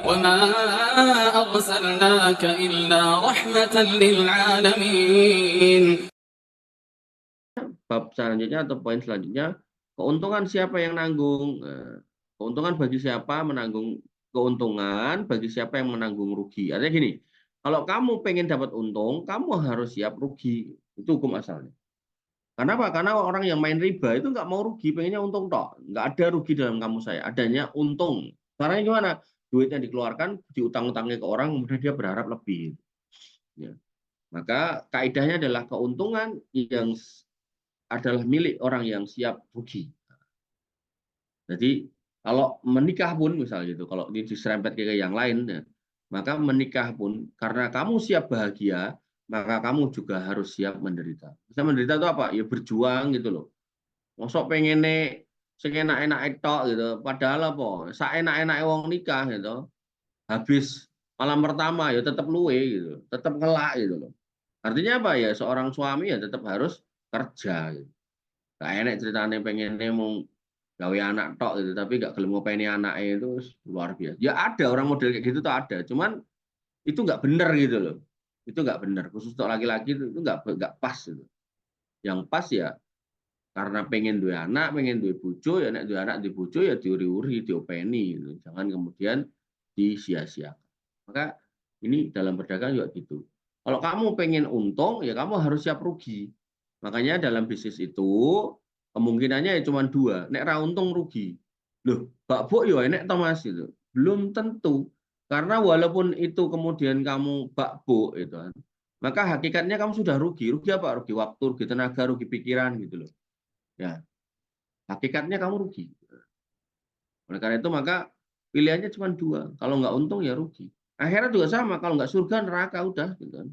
وما أرسلناك إلا رحمة للعالمين. Bab selanjutnya atau poin selanjutnya, keuntungan siapa yang nanggung? Keuntungan bagi siapa menanggung keuntungan, bagi siapa yang menanggung rugi. Artinya gini, kalau kamu pengen dapat untung, kamu harus siap rugi. Itu hukum asalnya. Karena apa? Karena orang yang main riba itu nggak mau rugi, pengennya untung tok. Nggak ada rugi dalam kamu saya, adanya untung. Caranya gimana? Duitnya dikeluarkan, diutang-utangnya ke orang, kemudian dia berharap lebih. Ya. Maka kaidahnya adalah keuntungan yang adalah milik orang yang siap rugi. Jadi kalau menikah pun misalnya gitu, kalau ini diserempet ke yang lain, ya, maka menikah pun karena kamu siap bahagia, maka kamu juga harus siap menderita. Bisa menderita itu apa? Ya berjuang gitu loh. Mosok pengen sing enak-enak tok gitu, padahal apa? Saenak-enak wong nikah gitu. Habis malam pertama ya tetap luwe gitu, tetap ngelak gitu loh. Artinya apa ya? Seorang suami ya tetap harus kerja gitu. Gak enak ceritanya pengennya mau gawe anak tok gitu, tapi gak gelem ngopeni anaknya itu luar biasa. Ya ada orang model kayak gitu tuh ada, cuman itu nggak bener gitu loh. Itu nggak bener, khusus untuk laki-laki itu nggak pas gitu. Yang pas ya karena pengen dua anak, pengen dua bojo ya nek dua anak di bojo ya diuri-uri, diopeni gitu. Jangan kemudian disia-siakan. Maka ini dalam berdagang juga gitu. Kalau kamu pengen untung ya kamu harus siap rugi. Makanya dalam bisnis itu kemungkinannya ya cuma dua. Nek ra untung rugi. Loh, bakbo ya enek to Mas gitu. Belum tentu. Karena walaupun itu kemudian kamu bakbo itu kan, maka hakikatnya kamu sudah rugi. Rugi apa? Rugi waktu, rugi tenaga, rugi pikiran gitu loh. Ya, hakikatnya kamu rugi. Oleh karena itu maka pilihannya cuma dua. Kalau nggak untung ya rugi. Akhirat juga sama. Kalau nggak surga neraka udah. Gitu kan.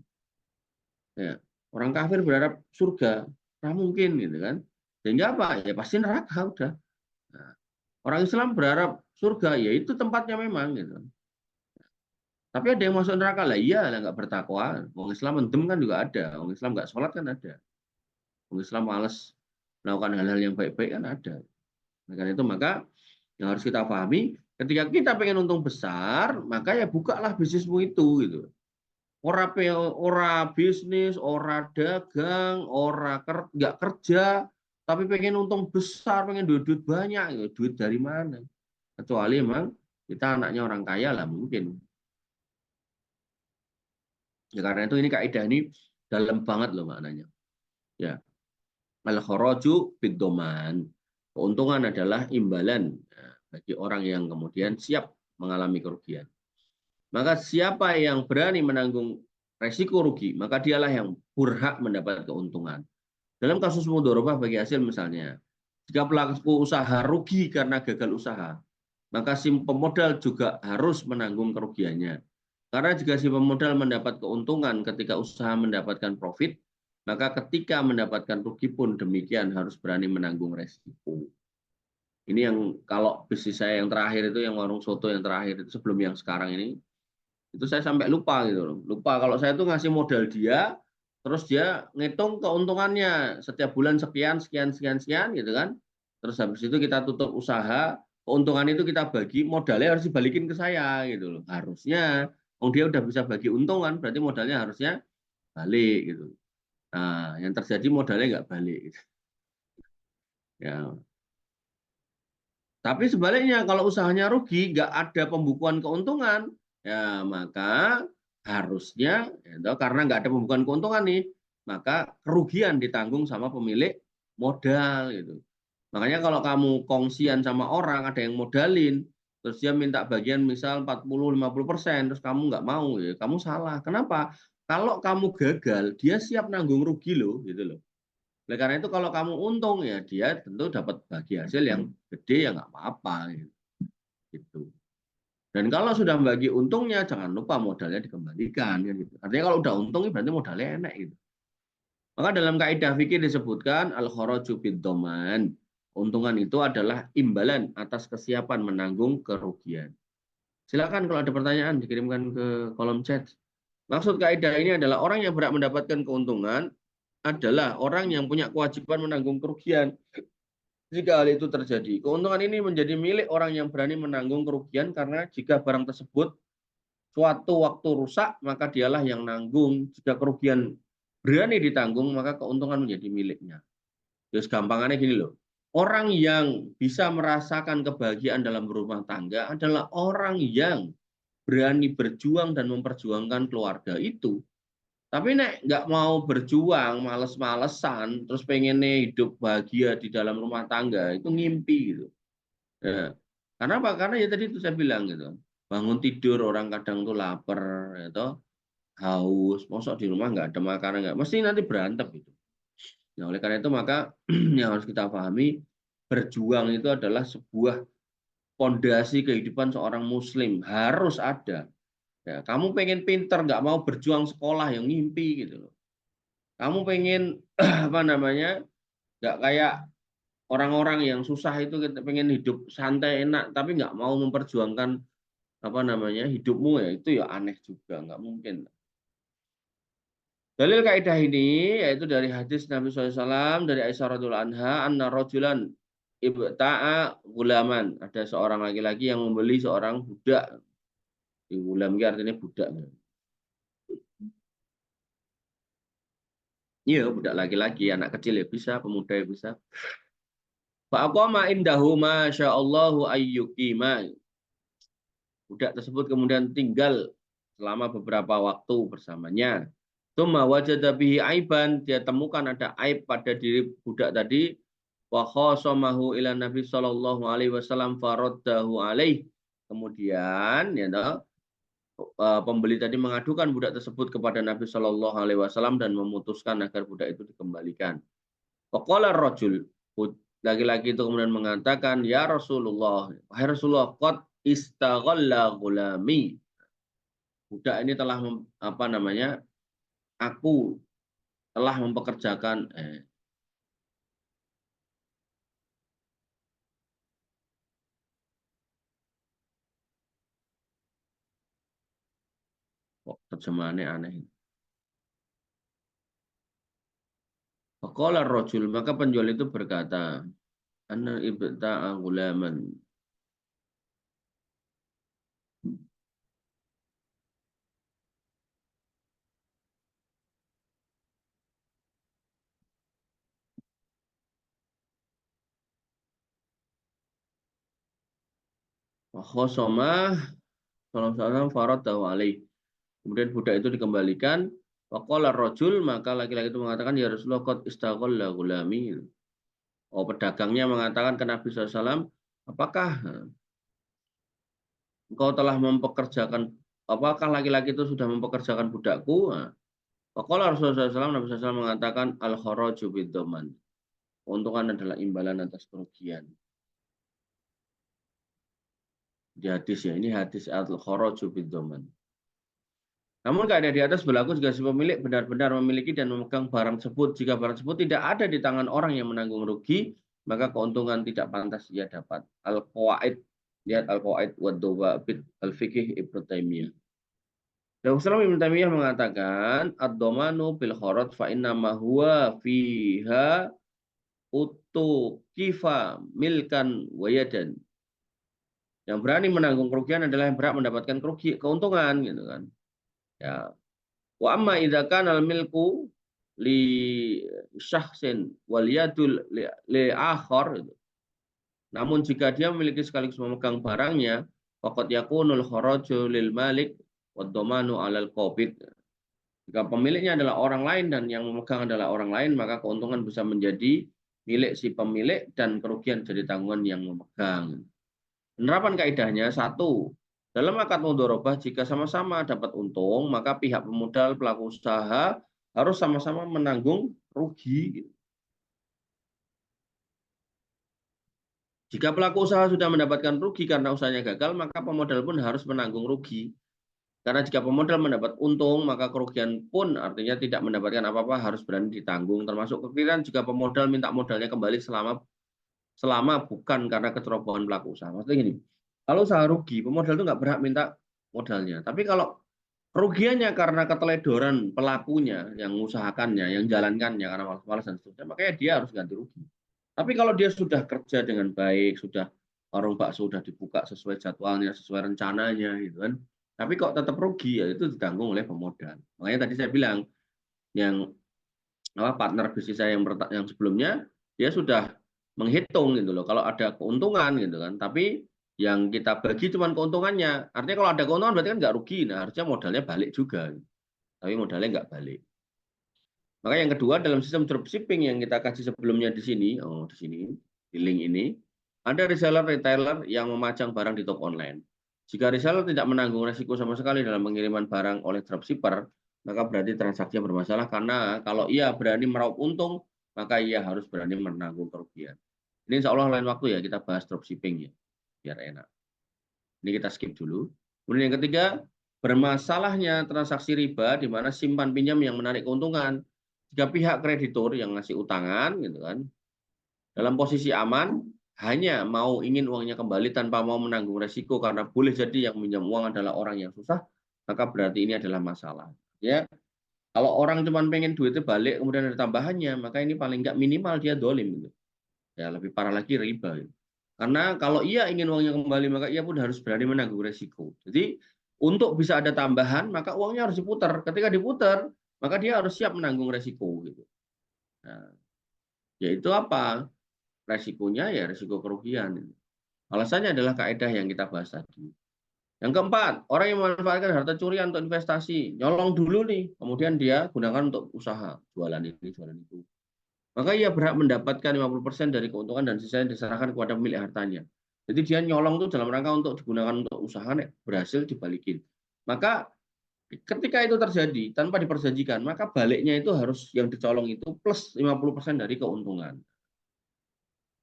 Ya. Orang kafir berharap surga, nah mungkin gitu kan. Sehingga apa? Ya pasti neraka udah. Nah, orang Islam berharap surga, ya itu tempatnya memang gitu. Tapi ada yang masuk neraka lah, iya lah nggak bertakwa. Orang Islam mendem kan juga ada. Orang Islam nggak sholat kan ada. Orang Islam males melakukan hal-hal yang baik-baik kan ada. Nah, karena itu maka yang harus kita pahami, ketika kita pengen untung besar, maka ya bukalah bisnismu itu gitu. Ora bisnis, ora dagang, nggak kerja, tapi pengen untung besar, pengen duit banyak, ya, duit dari mana? Kecuali emang kita anaknya orang kaya lah mungkin. Ya karena itu ini kaidah ini dalam banget loh maknanya. Ya, al kharaju biddoman. Keuntungan adalah imbalan bagi orang yang kemudian siap mengalami kerugian. Maka siapa yang berani menanggung resiko rugi, maka dialah yang berhak mendapat keuntungan. Dalam kasus mudharabah bagi hasil misalnya, jika pelaku usaha rugi karena gagal usaha, maka si pemodal juga harus menanggung kerugiannya. Karena jika si pemodal mendapat keuntungan ketika usaha mendapatkan profit, maka ketika mendapatkan rugi pun demikian harus berani menanggung resiko. Ini yang kalau bisnis saya yang terakhir itu, yang warung soto yang terakhir itu sebelum yang sekarang ini, itu saya sampai lupa gitu loh. Lupa kalau saya tuh ngasih modal dia, terus dia ngitung keuntungannya setiap bulan sekian, sekian, sekian, sekian gitu kan. Terus habis itu kita tutup usaha, keuntungan itu kita bagi, modalnya harus dibalikin ke saya gitu loh. Harusnya, dia udah bisa bagi untung kan, berarti modalnya harusnya balik gitu. Nah, yang terjadi modalnya nggak balik. Gitu. Ya. Tapi sebaliknya kalau usahanya rugi, nggak ada pembukuan keuntungan, ya maka harusnya, ya, karena nggak ada pembukuan keuntungan nih, maka kerugian ditanggung sama pemilik modal gitu. Makanya kalau kamu kongsian sama orang, ada yang modalin, terus dia minta bagian misal 40-50%, terus kamu nggak mau, ya kamu salah. Kenapa? Kalau kamu gagal, dia siap nanggung rugi loh, gitu loh. Oleh karena itu kalau kamu untung ya dia tentu dapat bagi hasil yang gede ya nggak apa-apa gitu. Dan kalau sudah membagi untungnya jangan lupa modalnya dikembalikan ya gitu. Artinya kalau udah untung berarti modalnya enak gitu. Maka dalam kaidah fikih disebutkan al kharaju bid-dhaman. Untungan itu adalah imbalan atas kesiapan menanggung kerugian. Silakan kalau ada pertanyaan dikirimkan ke kolom chat. Maksud kaidah ini adalah orang yang berhak mendapatkan keuntungan adalah orang yang punya kewajiban menanggung kerugian. Jika hal itu terjadi, keuntungan ini menjadi milik orang yang berani menanggung kerugian karena jika barang tersebut suatu waktu rusak, maka dialah yang nanggung. Jika kerugian berani ditanggung, maka keuntungan menjadi miliknya. Terus gampangannya gini loh, orang yang bisa merasakan kebahagiaan dalam berumah tangga adalah orang yang berani berjuang dan memperjuangkan keluarga itu. Tapi nek nggak mau berjuang, males-malesan, terus pengennya hidup bahagia di dalam rumah tangga, itu ngimpi gitu. Ya. Karena apa? Karena ya tadi itu saya bilang gitu. Bangun tidur orang kadang tuh lapar, gitu, haus, mosok di rumah nggak ada makanan nggak, mesti nanti berantem gitu. Nah, oleh karena itu maka yang harus kita pahami, berjuang itu adalah sebuah fondasi kehidupan seorang Muslim, harus ada. Ya, kamu pengen pinter, nggak mau berjuang sekolah yang ngimpi gitu loh. Kamu pengen apa namanya, nggak kayak orang-orang yang susah itu kita pengen hidup santai enak, tapi nggak mau memperjuangkan apa namanya hidupmu, ya itu ya aneh juga, nggak mungkin. Dalil kaidah ini yaitu dari hadis Nabi SAW dari Aisyah radhiallahu anha, anna rajulan ibta'a gulaman, ada seorang laki-laki yang membeli seorang budak. Gulam ini artinya budak. Iya, budak laki-laki, anak kecil ya bisa, pemuda ya bisa. Fa'aqama indahu masyaallahu ayyukima. Budak tersebut kemudian tinggal selama beberapa waktu bersamanya. Tsumma wajada bihi aiban, dia temukan ada aib pada diri budak tadi. Wa khasamahu ila Nabi sallallahu alaihi wasallam faraddahu alaih. Kemudian ya pembeli tadi mengadukan budak tersebut kepada Nabi sallallahu alaihi wasallam dan memutuskan agar budak itu dikembalikan. Faqala rajul, laki-laki itu kemudian mengatakan, "Ya Rasulullah, wahai Rasulullah, qad istaghalla gulami." Budak ini telah apa namanya? Aku telah mempekerjakan kok terjemahannya aneh. Faqala rajul, maka penjual itu berkata, "Ana ibta'a gulaman." Wa khasama sallallahu alaihi wasallam faradahu alaih. Kemudian budak itu dikembalikan. Waqala rajul, maka laki-laki itu mengatakan, ya Rasulullah qad istaghalla gulami. Oh, pedagangnya mengatakan ke Nabi SAW, apakah engkau telah mempekerjakan, apakah laki-laki itu sudah mempekerjakan budakku? Waqala Rasulullah SAW, Nabi SAW mengatakan, al-kharaju bid-dhaman. Keuntungan adalah imbalan atas kerugian. Di hadis ya, ini hadis al-kharaju bid-dhaman. Namun keadaan di atas berlaku jika si pemilik benar-benar memiliki dan memegang barang tersebut. Jika barang tersebut tidak ada di tangan orang yang menanggung rugi, maka keuntungan tidak pantas ia dapat. Al-Qawaid, lihat Al-Qawaid wa Dawabit Al-Fiqih Ibnu Taimiyah. Rasulullah Ibnu Taimiyah mengatakan, ad-dhamanu bil kharat fa inna ma huwa fiha utuqifa milkan wa yadan. Yang berani menanggung kerugian adalah yang berhak mendapatkan keuntungan gitu kan. Ya, wa amma idza kana al milku li syakhsin wal yadul li akhar. Namun jika dia memiliki sekaligus memegang barangnya, faqad yakunul kharaju lil malik wad dhamanu 'alal qabid. Jika pemiliknya adalah orang lain dan yang memegang adalah orang lain, maka keuntungan bisa menjadi milik si pemilik dan kerugian jadi tanggungan yang memegang. Penerapan kaidahnya, satu, dalam akad mudharabah jika sama-sama dapat untung, maka pihak pemodal pelaku usaha harus sama-sama menanggung rugi. Jika pelaku usaha sudah mendapatkan rugi karena usahanya gagal, maka pemodal pun harus menanggung rugi. Karena jika pemodal mendapat untung, maka kerugian pun artinya tidak mendapatkan apa-apa harus berani ditanggung. Termasuk kekeliruan jika pemodal minta modalnya kembali selama bukan karena kecerobohan pelaku usaha. Maksudnya gini, kalau usaha rugi, pemodal itu nggak berhak minta modalnya. Tapi kalau kerugiannya karena keteledoran pelakunya, yang mengusahakannya, yang jalankannya karena malas-malas dan seterusnya, makanya dia harus ganti rugi. Tapi kalau dia sudah kerja dengan baik, sudah warung bakso sudah dibuka sesuai jadwalnya, sesuai rencananya gitu kan. Tapi kok tetap rugi, ya itu ditanggung oleh pemodal. Makanya tadi saya bilang yang partner bisnis saya yang sebelumnya dia sudah menghitung gitu loh. Kalau ada keuntungan gitu kan, tapi yang kita bagi cuma keuntungannya. Artinya kalau ada keuntungan berarti kan nggak rugi. Nah, harusnya modalnya balik juga. Tapi modalnya nggak balik. Maka yang kedua dalam sistem dropshipping yang kita kaji sebelumnya di sini, di sini, di link ini, ada reseller retailer yang memajang barang di toko online. Jika reseller tidak menanggung resiko sama sekali dalam pengiriman barang oleh dropshipper, maka berarti transaksinya bermasalah karena kalau ia berani meraup untung, maka ia harus berani menanggung kerugian. Ini insya Allah lain waktu ya kita bahas dropshipping ya, biar enak. Ini kita skip dulu. Kemudian yang ketiga, bermasalahnya transaksi riba di mana simpan pinjam yang menarik keuntungan. Jika pihak kreditur yang ngasih utangan gitu kan, dalam posisi aman, hanya mau ingin uangnya kembali tanpa mau menanggung resiko karena boleh jadi yang minjam uang adalah orang yang susah, maka berarti ini adalah masalah. Ya, kalau orang cuma pengen duitnya balik kemudian ada tambahannya, maka ini paling nggak minimal dia dolim gitu. Ya, lebih parah lagi riba. Gitu. Karena kalau ia ingin uangnya kembali, maka ia pun harus berani menanggung resiko. Jadi untuk bisa ada tambahan, maka uangnya harus diputar. Ketika diputar, maka dia harus siap menanggung resiko. Gitu. Nah, yaitu apa? Resikonya ya resiko kerugian. Alasannya adalah kaidah yang kita bahas tadi. Yang keempat, orang yang memanfaatkan harta curian untuk investasi, nyolong dulu nih, kemudian dia gunakan untuk usaha, jualan ini, jualan itu. Maka ia berhak mendapatkan 50% dari keuntungan dan sisanya diserahkan kepada pemilik hartanya. Jadi dia nyolong itu dalam rangka untuk digunakan untuk usaha, berhasil dibalikin. Maka ketika itu terjadi tanpa diperjanjikan, maka baliknya itu harus yang dicolong itu plus 50% dari keuntungan.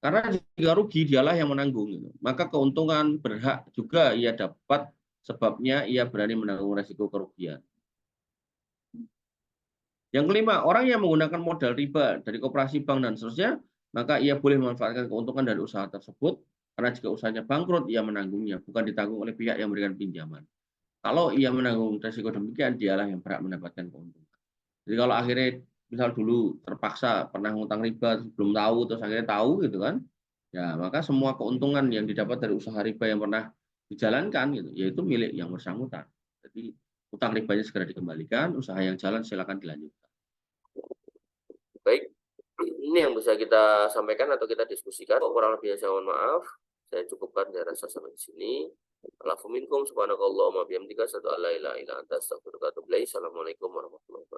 Karena jika rugi dialah yang menanggung. Maka keuntungan berhak juga ia dapat sebabnya ia berani menanggung resiko kerugian. Yang kelima, orang yang menggunakan modal riba dari koperasi bank dan seterusnya, maka ia boleh memanfaatkan keuntungan dari usaha tersebut, karena jika usahanya bangkrut, ia menanggungnya, bukan ditanggung oleh pihak yang memberikan pinjaman. Kalau ia menanggung resiko demikian, dialah yang berhak mendapatkan keuntungan. Jadi kalau akhirnya, misal dulu terpaksa pernah ngutang riba, belum tahu, terus akhirnya tahu gitu kan, ya maka semua keuntungan yang didapat dari usaha riba yang pernah dijalankan, gitu, yaitu milik yang bersangkutan. Jadi utang ribanya segera dikembalikan, usaha yang jalan silakan dilanjutkan. Baik, ini yang bisa kita sampaikan atau kita diskusikan. Kurang lebihnya saya mohon maaf. Saya cukupkan, saya rasa sampai di sini. Alhamdulillah, subhanakallahumma bihamdika, asyhadu an la ilaha illa anta, astaghfiruka wa atubu ilaik. Assalamualaikum warahmatullahi wabarakatuh.